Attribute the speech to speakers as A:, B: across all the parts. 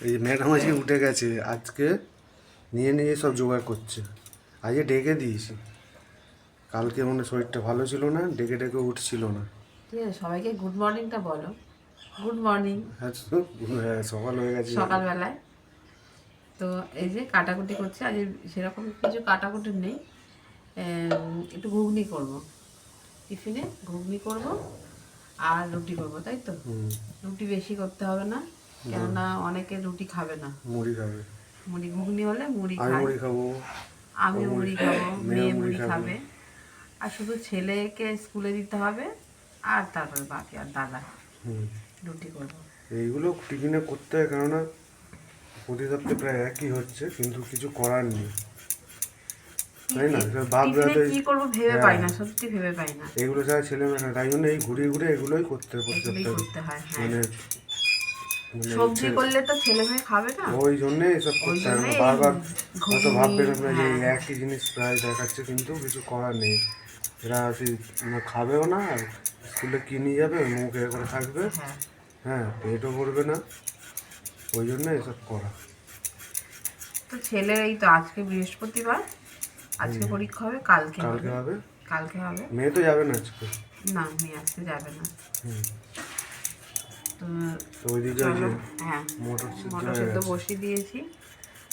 A: এই ম্যাডাম আজকে উঠে গেছে, আজকে নিয়ে নিয়ে সব জোগাড় করছে। আজকে ডেকে দিয়েছি, কালকে মানে শরীরটা ভালো ছিল না, ডেকে ডেকে উঠছিল না।
B: ঠিক আছে, সবাইকে গুড মর্নিংটা বলো। Good morning.
A: হ্যাঁ তো, হ্যাঁ সকাল হয়ে গেছে।
B: সকালবেলায় তো এই যে কাটাকুটি করছে, আজ সেরকম কিছু কাটাকুটি নেই। একটু ঘুগনি করব, টিফিনে ঘুগনি করব আর রুটি করব, তাই তো। রুটি বেশি করতে হবে না, কেননা অনেকে রুটি খাবে না,
A: মুড়ি খাবে।
B: মুড়ি ঘুগনি হলে মুড়ি
A: আমি
B: খায়।
A: মুড়ি খাবো,
B: আমিও মুড়ি খাবো, মেয়ে মুড়ি
A: খাবে।
B: খাবে। আর শুধু ছেলেকে স্কুলে দিতে হবে, আর তারপরে বাকি আর দাদা রুটি করবো।
A: এইগুলো টিফিনে করতে হয়, কেননা প্রতি সপ্তাহে প্রায় একই হচ্ছে, কিন্তু কিছু করার নেই, তাই না?
B: টিফিনে কি করবো ভেবে পাই না, সত্যি ভেবে পাই না।
A: এগুলো ছাড়া ছেলেমেয়েরা, তাই জন্য এই ঘুরিয়ে ঘুরে এগুলোই করতে হয় প্রতি
B: এগুলোই
A: সপ্তাহে।
B: করতে হয়, হ্যাঁ।
A: মানে
B: সবজি করলে তো ছেলে মেয়ে খাবে না,
A: ওই জন্যে এসব
B: ওই
A: করতে হয়।
B: জন্যই
A: বারবার হয়তো
B: ঘুগনি,
A: ভাববেন আপনারা যে এই
B: হ্যাঁ।
A: একই জিনিস প্রায় দেখাচ্ছে, কিন্তু কিছু করার নেই। এরা খাবেও না, আর স্কুলে কি নিয়ে যাবে, মুখ এ করে থাকবে,
B: হ্যাঁ,
A: হ্যাঁ পেটও করবে না, ওই জন্য এসব করা।
B: তো ছেলের এই তো আজকে বৃহস্পতিবার, আজকে পরীক্ষা হবে, কালকে
A: কালকে
B: হবে।
A: হবে।
B: কালকে হবে।
A: মেয়ে তো যাবে না আজকে।
B: না, মেয়ে আজকে যাবে না। তো
A: তো ওইদিকে ওই
B: চলো,
A: যে
B: হ্যাঁ,
A: মটর সিদ্ধ
B: মটর
A: হয়ে
B: সেদ্ধ
A: গেছে।
B: বসিয়ে দিয়েছি।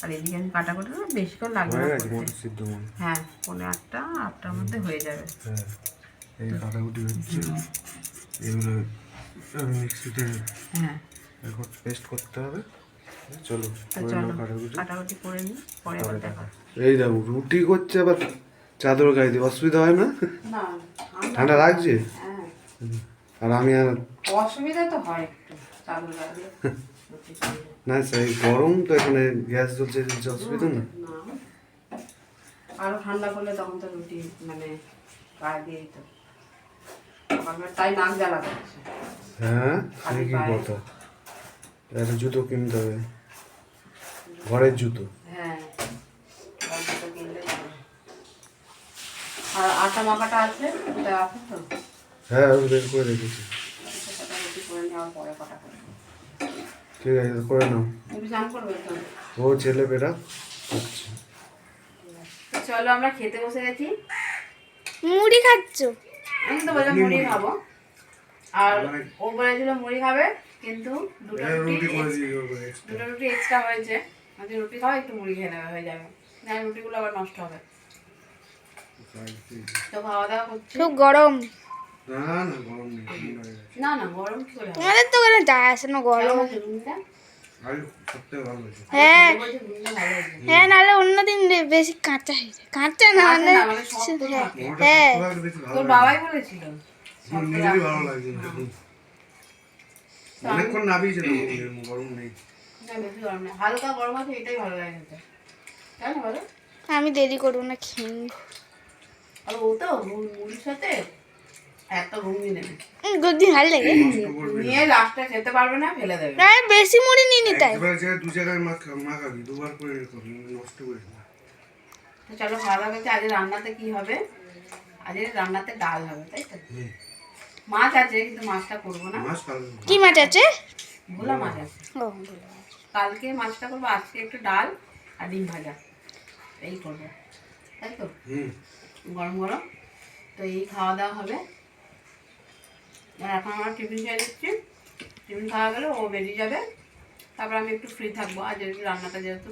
B: আর এদিকে আমি কাটাকুটি বেশিক্ষণ লাগবে
A: হয়ে
B: না
A: গেছে
B: করতে।
A: মটর সিদ্ধ মনে।
B: হ্যাঁ, 8টার মধ্যে হয়ে যাবে।
A: হ্যাঁ, এই কাটাকুটি হচ্ছে, এগুলো মিক্সিতে
B: হ্যাঁ,
A: এখন পেস্ট করতে হবে। চলো
B: তো
A: করে
B: চলো
A: নাও কাটাকুটি।
B: কাটাকুটি করে নিই, পরে আবার দেখা।
A: এই দেখো রুটি করছে, আবার চাদর গায়ে দিয়ে, অসুবিধা হয় না?
B: না,
A: ঠান্ডা লাগছে?
B: হ্যাঁ,
A: আর আমি আর
B: অসুবিধা তো হয় একটু, চাদর গায়ে দিয়ে রুটি করে নিই।
A: না সেই গরম তো, এখানে গ্যাস জ্বলছে, অসুবিধা না।
B: না, আরো ঠান্ডা করলে তখন তো রুটি মানে গায়ে দিয়ে দিত, তাই নাক জ্বালা করছে।
A: হ্যাঁ, সেই কি কথা, একটা জুতো কিনতে হবে, ঘরের জুতো।
B: হ্যাঁ, জুতো কিনলে যাবে। আর আটা মাখাটা আছে, ওটা আছে তো,
A: হ্যাঁ আমি বের করে রেখেছি।
B: সেটা রুটি করে নেওয়ার পরে কটা করে।
A: ঠিক আছে করে নাও।
B: তুমি স্নান করবে তো?
A: ও ছেলে পেরা আচ্ছা।
B: তো চলো আমরা খেতে বসে গেছি।
C: মুড়ি খাচ্ছ?
B: আমি তো বললাম মুড়ি খাবো, আর ও বলেছিল মুড়ি খাবে, কিন্তু দুটো রুটি এক্সট্রা হয়েছে। আজকে রুটি খাওয়া, একটু মুড়ি খেয়ে নেবে, হয়ে যাবে। না, রুটিগুলো আবার নষ্ট হবে। তো খাওয়া দাওয়া করছি।
C: খুব গরম।
A: না না গরম নেই, ঠান্ডা হয়ে গেছে।
B: না না, গরম কি করে হবে?
C: তোমাদের তো কোনো যায় আসে না গরম।
B: কেমন আছে রুটিটা?
A: আর সবথেকে ভালো হয়েছে।
C: হ্যাঁ
B: বলছে রুটিটা ভালো হয়েছে।
C: হ্যাঁ, নাহলে অন্যদিন বেশি কাঁচা হয়ে যায়। কাঁচা না
B: কাঁচা
C: মানে
B: না, মানে শক্ত
C: হ্যাঁ
B: থাকে।
A: ওটা
C: হ্যাঁ
A: সবথেকে আগে বেশি ভালো
B: তোর
A: লাগে।
B: বাবাই বলেছিল
A: আমার নিজেরই ভালো লাগছে দেখুন। অনেকক্ষণ নাবিয়েছে তো, গরম নেই।
B: না, বেশি গরম না, হালকা গরম আছে, এটাই ভালো লাগে খেতে, তাই না বলো?
C: আমি দেরি করবো না, খেয়ে নিবো।
B: আর ও তো মুড়ির সাথে একটা ঘুগনি নেবে,
C: দুদিন ভালো লাগে।
B: নিয়ে লাস্টে খেতে পারবে না, ফেলে দেবে।
C: না বেশি মুড়ি নিয়ে নি তাই।
A: একবার জায়গায় দু জায়গায় মাখাবি, দুবার করে করবি, নষ্ট করিস না।
B: তো চলো খাওয়া দাওয়া করছি। আজকে রান্নাতে কি হবে? আজকে রান্নাতে ডাল হবে, তাই তো। মাছ আছে, কিন্তু মাছটা করবো না।
A: মাছ কাল
C: কি মাছ আছে?
B: ভোলা মাছ আছে,
C: ও
B: কালকে মাছটা করবো, আজকে একটু ডাল আর ডিম ভাজা, এই করবো, তাই তো। গরম গরম, তো এই খাওয়া দাওয়া হবে। আর এখন আমরা টিফিন খেয়ে দিচ্ছি, টিফিন খাওয়া গেলে ও বেরিয়ে যাবে, তারপর আমি একটু ফ্রি থাকবো। আজ রান্নাটা যেহেতু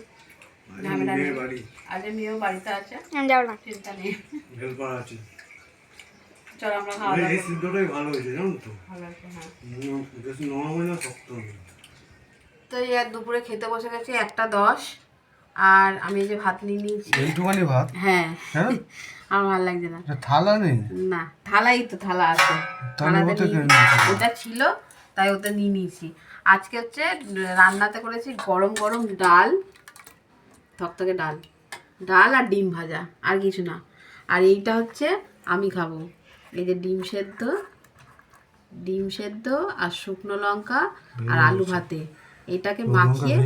B: ঝামেলা নেই, আজ মেয়েও বাড়িতে আছে,
C: আমি যাবো না।
B: চিন্তা নেই।
A: হেল্পার আছে।
B: চলো আমরা খাওয়া দাওয়া
A: এই
B: করি।
A: সিদ্ধটাই ভালো হয়েছে জানো তো,
B: ভালো আছে, হ্যাঁ।
A: বেশি নরম হয় না, শক্ত হয় না।
B: তো এই আর দুপুরে খেতে বসে গেছি 1টা 10, আর আমি এই যে ভাত নিয়ে নিয়েছি।
A: এইটুখানি ভাত?
B: হ্যাঁ,
A: হ্যাঁ
B: আমার ভালো লাগছে না।
A: থালা নেই?
B: না, থালাই তো, থালা আছে, থালাতে ওটা ছিল, তাই ওটা নিয়ে নিয়েছি। আজকে হচ্ছে রান্নাতে করেছি গরম গরম ডাল, থকথকে ডাল, ডাল আর ডিম ভাজা, আর কিছু না। আর এইটা হচ্ছে আমি খাবো, এই যে ডিম সেদ্ধ আর শুকনো লঙ্কা আর আলু ভাতে, এইটাকে মাখিয়ে,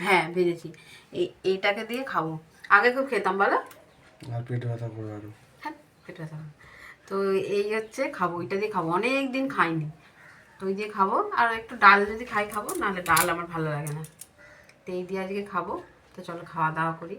B: হ্যাঁ ভেজেছি, এইটাকে দিয়ে খাবো। আগে খুব খেতাম, বলো,
A: আর পেট ব্যথা করে আরো।
B: হ্যাঁ পেট ব্যথা করে। তো এই হচ্ছে খাবো, এটা দিয়ে খাবো, অনেক দিন খাইনি, তো ওই দিয়ে খাবো। আর একটু ডাল যদি খাবো, নাহলে ডাল আমার ভালো লাগে না। তো এই দিয়ে আজকে খাবো। তো চলো খাওয়া দাওয়া করি।